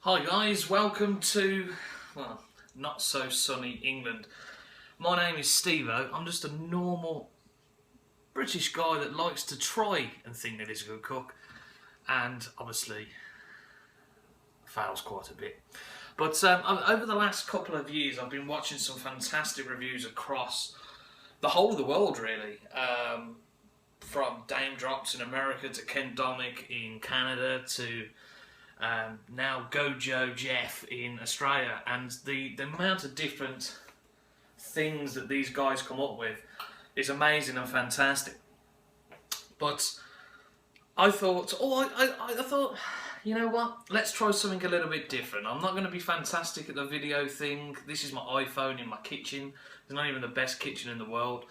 Hi guys, welcome to, well, not so sunny England. My name is Steve-O. I'm just a normal British guy that likes to try and think that he's a good cook, and obviously fails quite a bit. But over the last couple of years I've been watching some fantastic reviews across the whole of the world really. From Dame Drops in America to Ken Domick in Canada to now Gojo Jeff in Australia, and the amount of different things that these guys come up with is amazing and fantastic. But I thought, I thought, you know what? Let's try something a little bit different. I'm not going to be fantastic at the video thing. This is my iPhone in my kitchen. It's not even the best kitchen in the world.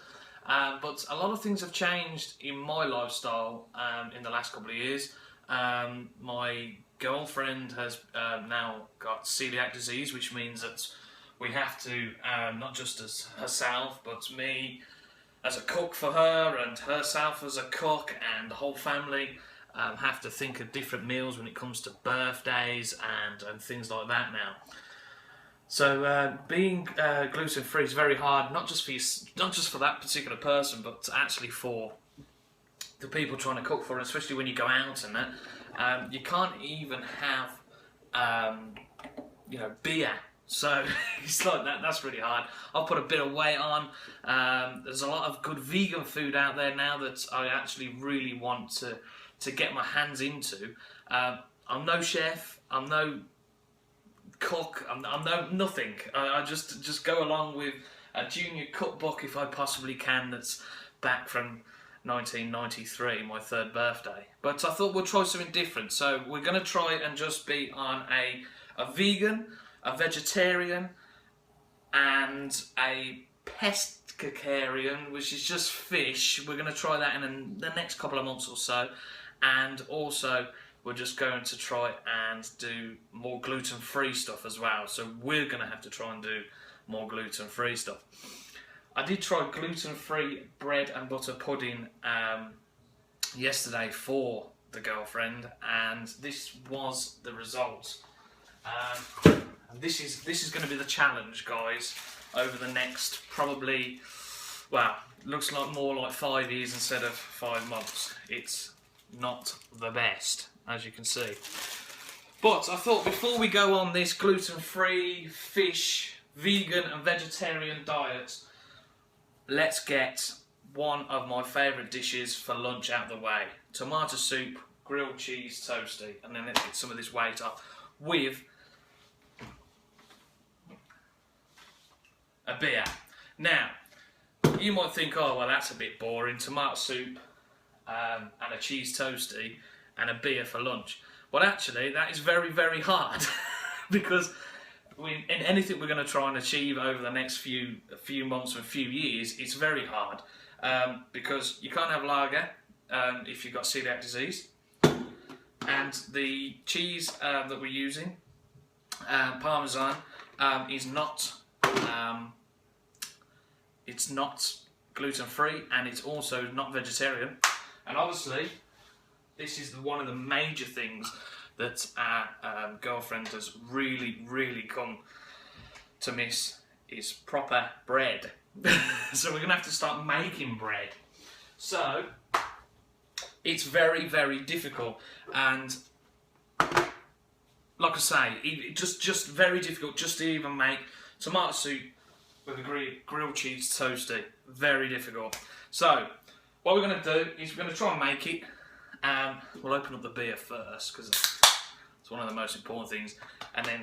But a lot of things have changed in my lifestyle in the last couple of years. My girlfriend has now got celiac disease, which means that we have to, not just as herself, but me as a cook for her and herself as a cook and the whole family have to think of different meals when it comes to birthdays and things like that now. So being gluten-free is very hard, not just for that particular person, but actually for the people trying to cook for it, especially when you go out and that. You can't even have, beer. So it's like that. That's really hard. I've put a bit of weight on. There's a lot of good vegan food out there now that I actually really want to get my hands into. I'm no chef. I'm no cook. I'm no nothing. I just go along with a junior cookbook if I possibly can. That's back from 1993, my third birthday. But I thought we'll try something different. So we're going to try and just be on a vegan, a vegetarian, and a pescatarian, which is just fish. We're going to try that in the next couple of months or so. And also, we're just going to try and do more gluten-free stuff as well. So we're going to have to try and do more gluten-free stuff. I did try gluten-free bread and butter pudding yesterday for the girlfriend, and this was the result. And this is going to be the challenge, guys, over the next probably, well, looks like more like 5 years instead of 5 months. It's not the best, as you can see. But I thought before we go on this gluten-free, fish, vegan and vegetarian diet, let's get one of my favourite dishes for lunch out the way. Tomato soup, grilled cheese toasty, and then let's get some of this weight off with a beer. Now, you might think, oh well, that's a bit boring, tomato soup and a cheese toasty and a beer for lunch. Well, actually, that is very, very hard because in anything we're going to try and achieve over the next few months and few years, it's very hard because you can't have lager if you've got celiac disease, and the cheese that we're using, Parmesan, is not it's not gluten-free, and it's also not vegetarian. And obviously, this is one of the major things that our girlfriend has really come to miss, is proper bread. So we're going to have to start making bread. So it's very, very difficult, and like I say, just very difficult just to even make tomato soup with a grilled cheese toasty. Very difficult. So what we're going to do is we're going to try and make it. We'll open up the beer first because it's one of the most important things, and then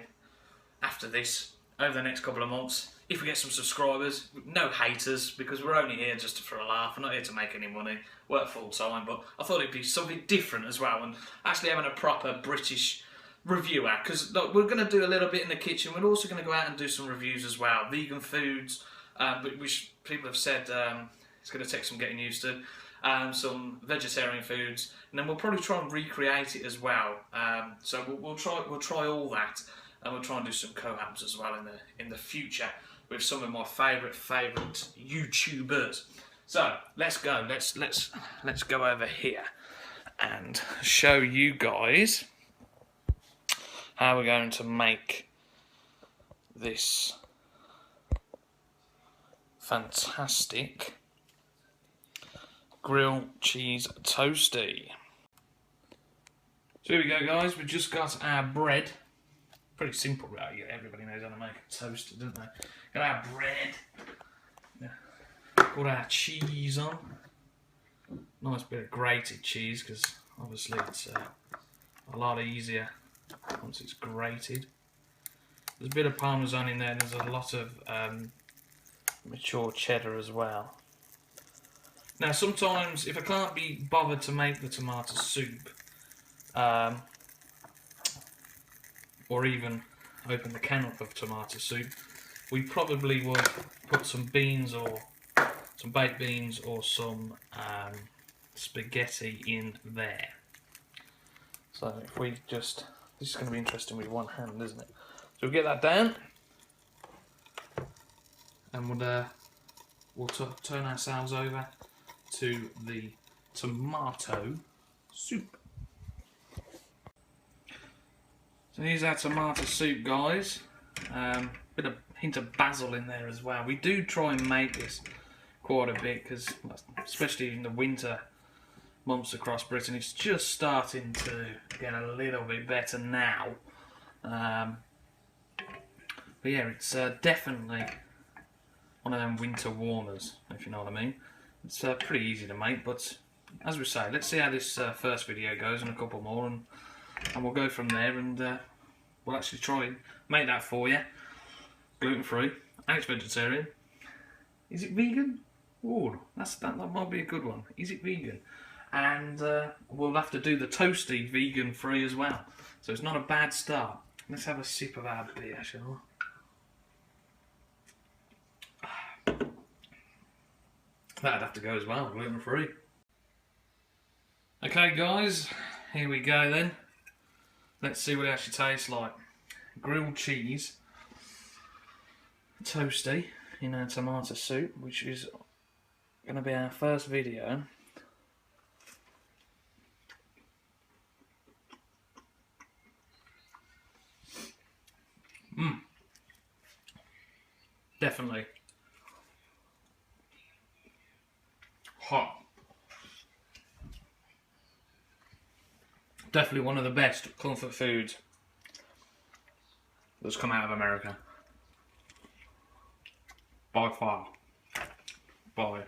after this, over the next couple of months, if we get some subscribers, no haters, because we're only here just for a laugh. We're not here to make any money, work full time, but I thought it'd be something different as well, and actually having a proper British reviewer, because we're going to do a little bit in the kitchen. We're also going to go out and do some reviews as well, vegan foods, which people have said it's going to take some getting used to. Some vegetarian foods, and then we'll probably try and recreate it as well. So we'll try all that, and we'll try and do some collabs as well in the future with some of my favourite YouTubers. So let's go. Let's go over here and show you guys how we're going to make this fantastic grilled cheese toasty. So here we go, guys. We've just got our bread. Pretty simple, right? Yeah, everybody knows how to make a toaster, don't they? Got our bread. Yeah. Put our cheese on. Nice bit of grated cheese, because obviously it's a lot easier once it's grated. There's a bit of Parmesan in there. There's a lot of mature cheddar as well. Now, sometimes if I can't be bothered to make the tomato soup, or even open the can up of tomato soup, we probably would put some beans, or some baked beans, or some spaghetti in there. So if we just, this is going to be interesting with one hand, isn't it? So we'll get that down, and we'll turn ourselves over to the tomato soup. So here's our tomato soup, guys. Bit of hint of basil in there as well. We do try and make this quite a bit, because especially in the winter months across Britain, it's just starting to get a little bit better now. But yeah, it's definitely one of them winter warmers, if you know what I mean. It's pretty easy to make, but as we say, let's see how this first video goes, and a couple more, and we'll go from there, and we'll actually try and make that for you. Gluten-free, and it's vegetarian. Is it vegan? Oh, that might be a good one. Is it vegan? And we'll have to do the toasty vegan-free as well. So it's not a bad start. Let's have a sip of our beer, shall we? That'd have to go as well, gluten-free. Okay, guys, here we go then. Let's see what it actually tastes like. Grilled cheese, toasty in our tomato soup, which is going to be our first video. Definitely hot. Definitely one of the best comfort foods that's come out of America. By far. By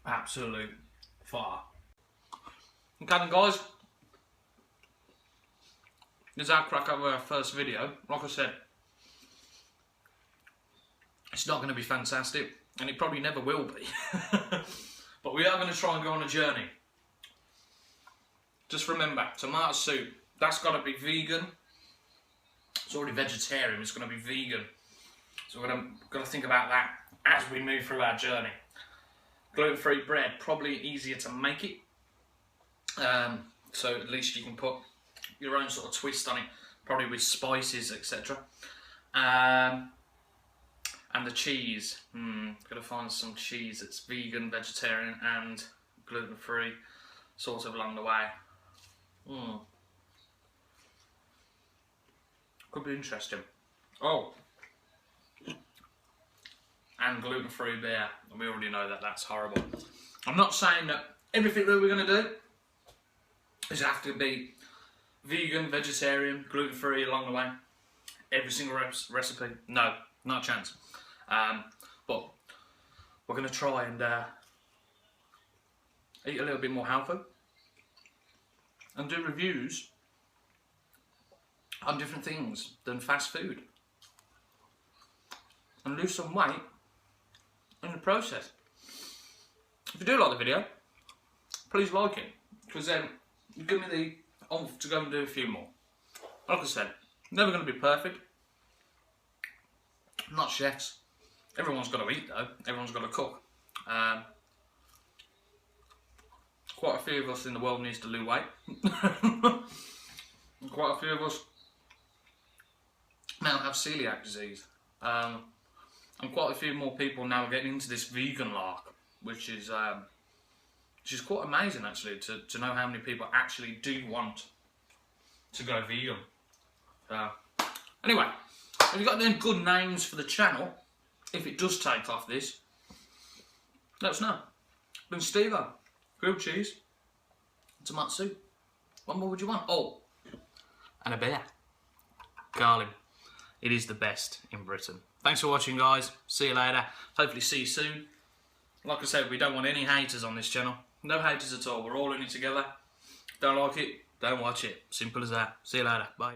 absolute far. Okay then, guys. This is our crack over our first video. Like I said, it's not going to be fantastic, and it probably never will be. But we are going to try and go on a journey. Just remember, tomato soup, that's got to be vegan. It's already vegetarian, it's going to be vegan. So we're going to think about that as we move through our journey. Gluten-free bread, probably easier to make it. So at least you can put your own sort of twist on it, probably with spices, etc. And the cheese, gotta find some cheese that's vegan, vegetarian and gluten-free, sort of along the way. Could be interesting. Oh, and gluten-free beer, and we already know that that's horrible. I'm not saying that everything that we're going to do is have to be vegan, vegetarian, gluten-free along the way. Every single recipe, no, not a chance. But we're going to try and eat a little bit more healthy and do reviews on different things than fast food, and lose some weight in the process. If you do like the video, please like it, because then you give me the oomph to go and do a few more. Like I said, never going to be perfect. I'm not chefs. Everyone's got to eat though. Everyone's got to cook. Quite a few of us in the world needs to lose weight. Quite a few of us now have celiac disease. And quite a few more people now are getting into this vegan lark, which is which is quite amazing actually to know how many people actually do want to go vegan. Anyway, have you got any good names for the channel? If it does take off this, let us know. Been Steve-O, grilled cheese, tomato soup. What more would you want? Oh, and a beer. Carling. It is the best in Britain. Thanks for watching, guys. See you later. Hopefully see you soon. Like I said, we don't want any haters on this channel. No haters at all. We're all in it together. Don't like it, don't watch it. Simple as that. See you later. Bye.